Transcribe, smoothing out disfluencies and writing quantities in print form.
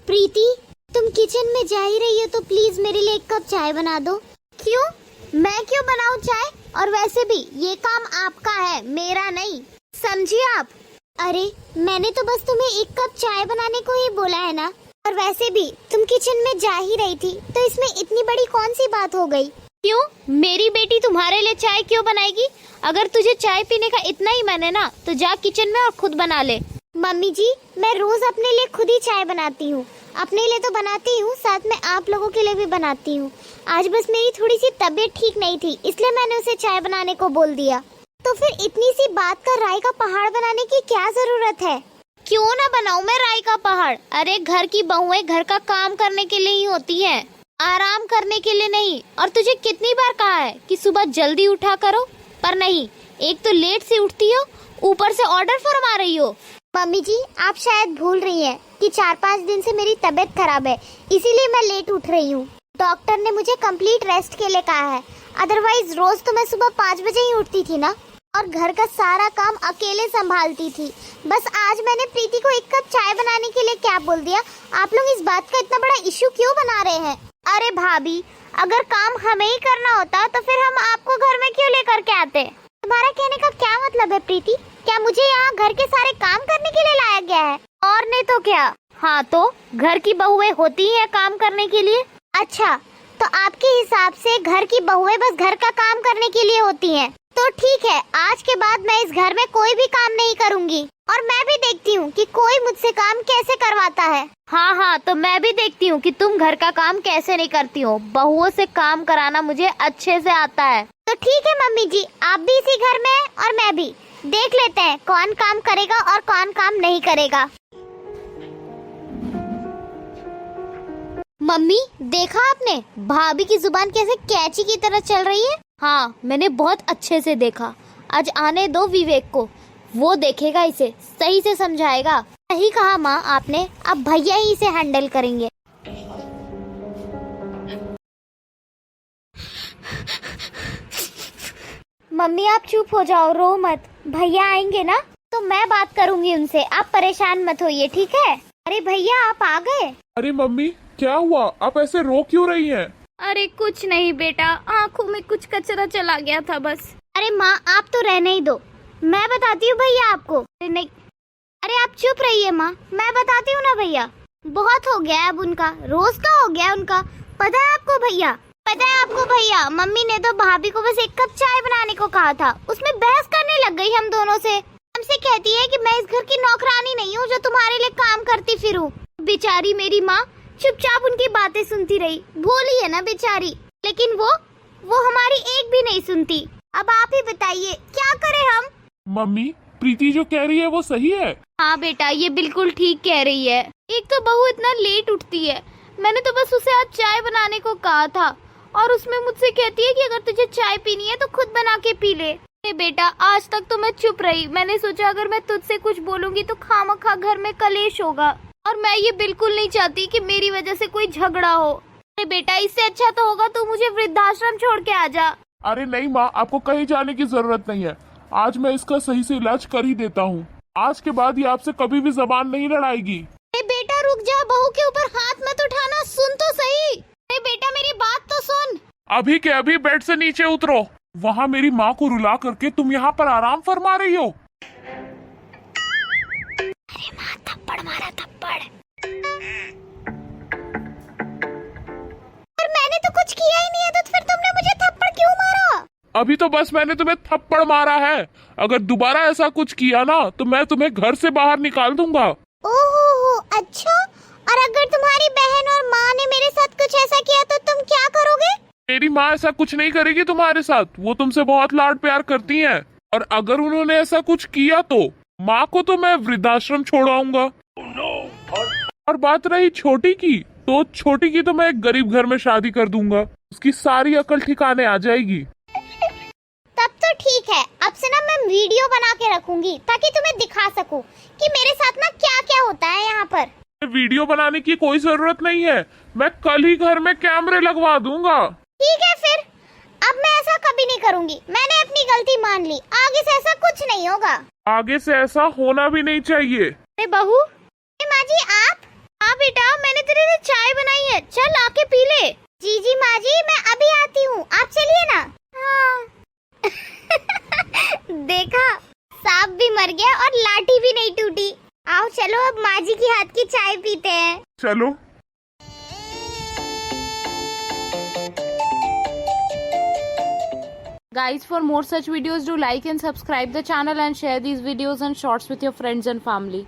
प्रीति, तुम किचन में जा ही रही हो तो प्लीज मेरे लिए 1 कप चाय बना दो। क्यों? मैं क्यों बनाऊं चाय? और वैसे भी ये काम आपका है, मेरा नहीं, समझिए आप। अरे मैंने तो बस तुम्हें 1 कप चाय बनाने को ही बोला है ना। और वैसे भी तुम किचन में जा ही रही थी तो इसमें इतनी बड़ी कौन सी बात हो गई? क्यों? मेरी बेटी तुम्हारे लिए चाय क्यों बनाएगी? अगर तुझे चाय पीने का इतना ही मन है ना तो जा किचन में और खुद बना ले। मम्मी जी, मैं रोज अपने लिए खुद ही चाय बनाती हूँ। अपने लिए तो बनाती हूँ, साथ में आप लोगों के लिए भी बनाती हूँ। आज बस मेरी थोड़ी सी तबीयत ठीक नहीं थी, इसलिए मैंने उसे चाय बनाने को बोल दिया। तो फिर इतनी सी बात का राई का पहाड़ बनाने की क्या जरूरत है? क्यों ना बनाऊं मैं राई का पहाड़? अरे घर की बहुएं घर का काम करने के लिए ही होती हैं, आराम करने के लिए नहीं। और तुझे कितनी बार कहा है कि सुबह जल्दी उठा करो, पर नहीं, एक तो लेट से उठती हो, ऊपर से ऑर्डर फरमा रही हो। मम्मी जी, आप शायद भूल रही हैं कि 4-5 दिन से मेरी तबीयत खराब है, इसीलिए मैं लेट उठ रही हूँ। डॉक्टर ने मुझे कंप्लीट रेस्ट के लिए कहा है, अदरवाइज रोज तो मैं सुबह 5 बजे ही उठती थी ना, और घर का सारा काम अकेले संभालती थी। बस आज मैंने प्रीति को 1 कप चाय बनाने के लिए क्या बोल दिया? आप लोग इस बात का इतना बड़ा इश्यू क्यों बना रहे हैं? अरे भाभी, अगर काम हमें ही करना होता तो फिर हम आपको घर में क्यों लेकर के आते? तुम्हारा कहने का क्या मतलब है प्रीति? क्या मुझे यहाँ घर के सारे काम करने के लिए लाया गया है? और नहीं तो क्या। हाँ तो घर की बहुएं होती हैं काम करने के लिए। अच्छा, तो आपके हिसाब से घर की बहुएं बस घर का काम करने के लिए होती हैं? तो ठीक है, आज के बाद मैं इस घर में कोई भी काम नहीं करूँगी, और मैं भी देखती हूँ कि कोई मुझसे काम कैसे करवाता है। हाँ, तो मैं भी देखती हूँ कि तुम घर का काम कैसे नहीं करती हो। बहुओं से काम कराना मुझे अच्छे से आता है। तो ठीक है मम्मी जी, आप भी इसी घर में हैं और मैं भी। देख लेते हैं कौन काम करेगा और कौन काम नहीं करेगा। मम्मी, देखा आपने भाभी की जुबान कैसे कैची की तरह चल रही है? हाँ, मैंने बहुत अच्छे से देखा। आज आने दो विवेक को, वो देखेगा, इसे सही से समझाएगा। सही कहा माँ आपने, अब भैया ही इसे हैंडल करेंगे। मम्मी आप चुप हो जाओ, रो मत। भैया आएंगे ना तो मैं बात करूंगी उनसे, आप परेशान मत होइए, ठीक है? अरे भैया आप आ गए। अरे मम्मी, क्या हुआ? आप ऐसे रो क्यों रही हैं? अरे कुछ नहीं बेटा, आँखों में कुछ कचरा चला गया था बस। अरे माँ आप तो रहने ही दो, मैं बताती हूँ भैया आपको। अरे नहीं, अरे आप चुप रहिए माँ, मैं बताती हूँ ना भैया। बहुत हो गया अब उनका, रोज का हो गया उनका। पता है आपको भैया, पता है आपको भैया, मम्मी ने तो भाभी को बस 1 कप चाय बनाने को कहा था, उसमें बहस करने लग गई हम दोनों से। हमसे कहती है कि मैं इस घर की नौकरानी नहीं हूँ जो तुम्हारे लिए काम करती फिरूं। बेचारी मेरी माँ चुपचाप उनकी बातें सुनती रही, भोली है ना बेचारी, लेकिन वो हमारी एक भी नहीं सुनती। अब आप ही बताइए क्या करें हम? मम्मी, प्रीति जो कह रही है वो सही है। हाँ बेटा, ये बिल्कुल ठीक कह रही है। एक तो बहू इतना लेट उठती है, मैंने तो बस उसे आज चाय बनाने को कहा था, और उसमें मुझसे कहती है कि अगर तुझे चाय पीनी है तो खुद बना के पी ले। बेटा, आज तक तो मैं चुप रही, मैंने सोचा अगर मैं तुझसे कुछ बोलूंगी तो खामखा घर में कलेश होगा, और मैं ये बिल्कुल नहीं चाहती कि मेरी वजह से कोई झगड़ा हो। अरे बेटा, इससे अच्छा तो होगा तू मुझे वृद्धाश्रम छोड़ के आ जा। अरे नहीं माँ, आपको कहीं जाने की जरूरत नहीं है। आज मैं इसका सही से इलाज कर ही देता हूँ। आज के बाद ये आपसे कभी भी जबान नहीं लड़ाएगी। अरे बेटा रुक जा, बहू के ऊपर हाथ मत उठाना, सुन तो सही। अरे बेटा मेरी बात तो सुन। अभी के अभी बेड से नीचे उतरो। वहाँ मेरी माँ को रुला करके तुम यहाँ पर आराम फरमा रही हो। अरे माँ थप्पड़ मारा, थप्पड़। पर मैंने तो कुछ किया ही नहीं है, तो फिर तुमने मुझे थप्पड़ क्यों मारा? अभी तो बस मैंने तुम्हें थप्पड़ मारा है। अगर दोबारा ऐसा कुछ किया ना तो मैं तुम्हें घर से बाहर निकाल दूंगा। ओहो अच्छा, और अगर तुम्हारी बहन और माँ ने मेरे साथ कुछ ऐसा किया तो तुम क्या करोगे? मेरी माँ ऐसा कुछ नहीं करेगी तुम्हारे साथ, वो तुमसे बहुत लाड प्यार करती हैं। और अगर उन्होंने ऐसा कुछ किया तो माँ को तो मैं वृद्धाश्रम छोड़ाऊंगा। और बात रही छोटी की, तो छोटी की तो मैं एक गरीब घर में शादी कर दूंगा, उसकी सारी अकल ठिकाने आ जाएगी। तब तो ठीक है, अब से ना मैं वीडियो बना के रखूंगी ताकि तुम्हें दिखा सकूं कि मेरे साथ ना क्या क्या होता है यहाँ पर। वीडियो बनाने की कोई जरूरत नहीं है, मैं कल ही घर में कैमरे लगवा दूंगा। ठीक है फिर, अब मैं ऐसा कभी नहीं करूंगी, मैंने अपनी गलती मान ली, आगे से ऐसा कुछ नहीं होगा। आगे से ऐसा होना भी नहीं चाहिए। अरे बहू, माँ जी आप? हाँ बेटा, मैंने चल आके पी ले। जी जी माँ जी, मैं अभी आती हूँ, आप चलिए ना। हाँ। देखा, सांप भी मर गया और लाठी भी नहीं टूटी। आओ चलो अब माँ जी की हाथ की चाय पीते हैं। चलो। Guys, for more such videos, do like and subscribe the channel and share these videos and shorts with your friends and family.